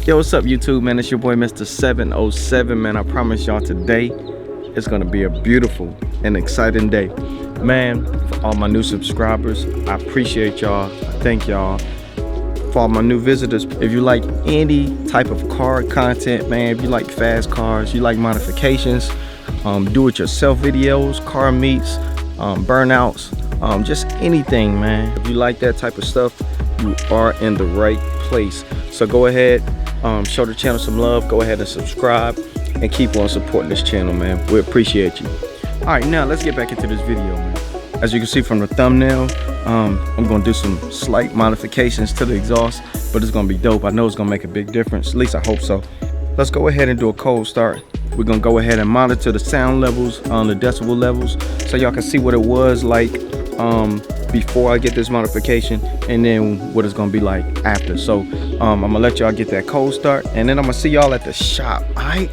Yo, what's up YouTube, man? It's your boy Mr. 707, man. I promise y'all today it's gonna be a beautiful and exciting day. Man, for all my new subscribers, I appreciate y'all. I thank y'all. For all my new visitors, if you like any type of car content, man, if you like fast cars, you like modifications, do-it-yourself videos, car meets, burnouts, just anything, man. If you like that type of stuff, you are in the right place. So go ahead, show the channel some love, go ahead and subscribe and keep on supporting this channel, man. We appreciate you. All right, now let's get back into this video, man. As you can see from the thumbnail, I'm gonna do some slight modifications to the exhaust, but it's gonna be dope. I know it's gonna make a big difference, at least I hope so. Let's go ahead and do a cold start. We're gonna go ahead and monitor the sound levels, the decibel levels, so y'all can see what it was like before I get this modification, and then what it's gonna be like after. So I'm gonna let y'all get that cold start, and then I'm gonna see y'all at the shop. All right.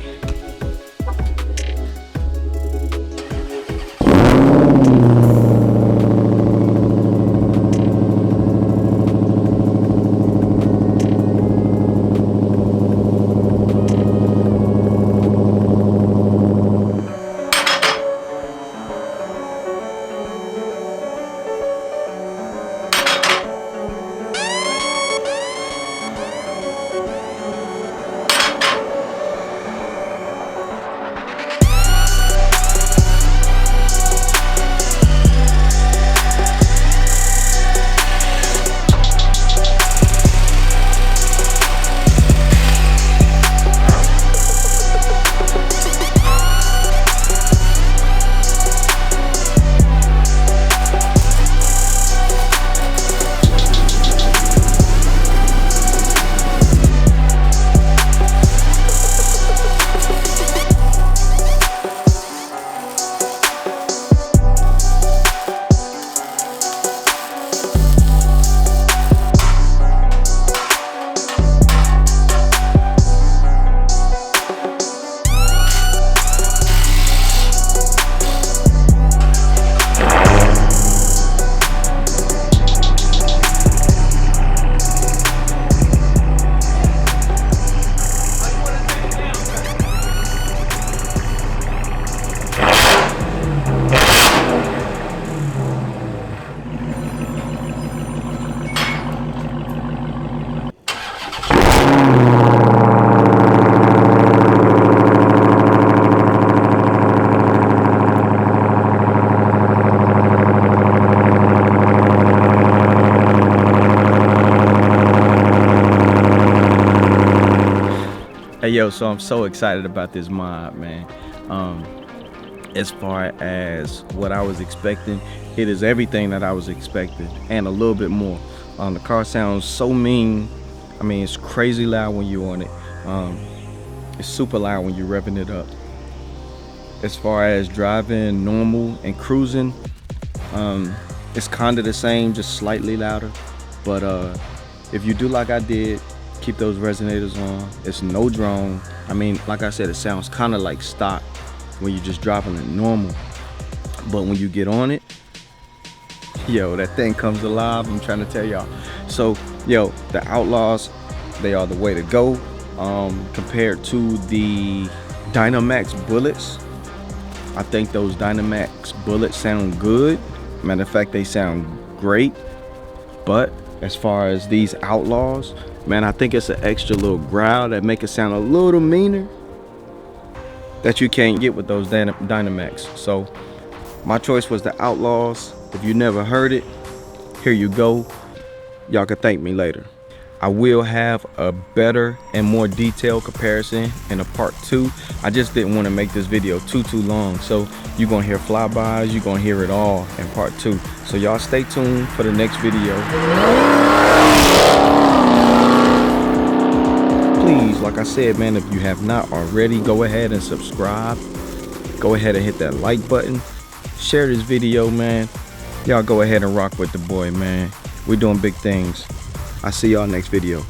Hey yo, so I'm so excited about this mod, man. As far as what I was expecting, it is everything that I was expecting and a little bit more. The car sounds so mean. I mean, it's crazy loud when you're on it. It's super loud when you're revving it up. As far as driving normal and cruising, it's kind of the same, just slightly louder. But if you do like I did, keep those resonators on. It's no drone. I mean, like I said, it sounds kind of like stock when you're just dropping it normal, but when you get on it, yo, that thing comes alive. I'm trying to tell y'all. So yo, the Outlaws, they are the way to go. Compared to the Dynomax bullets, I think those Dynomax bullets sound good. Matter of fact, they sound great. But as far as these Outlaws, man, I think it's an extra little growl that make it sound a little meaner that you can't get with those Dynomax. So my choice was the Outlaws. If you never heard it, here you go. Y'all can thank me later. I will have a better and more detailed comparison in a part 2. I just didn't want to make this video too long. So you're gonna hear flybys, you're gonna hear it all in part 2. So y'all stay tuned for the next video. Please, like I said, man, if you have not already, go ahead and subscribe. Go ahead and hit that like button. Share this video, man. Y'all go ahead and rock with the boy, man. We're doing big things. I'll see y'all next video.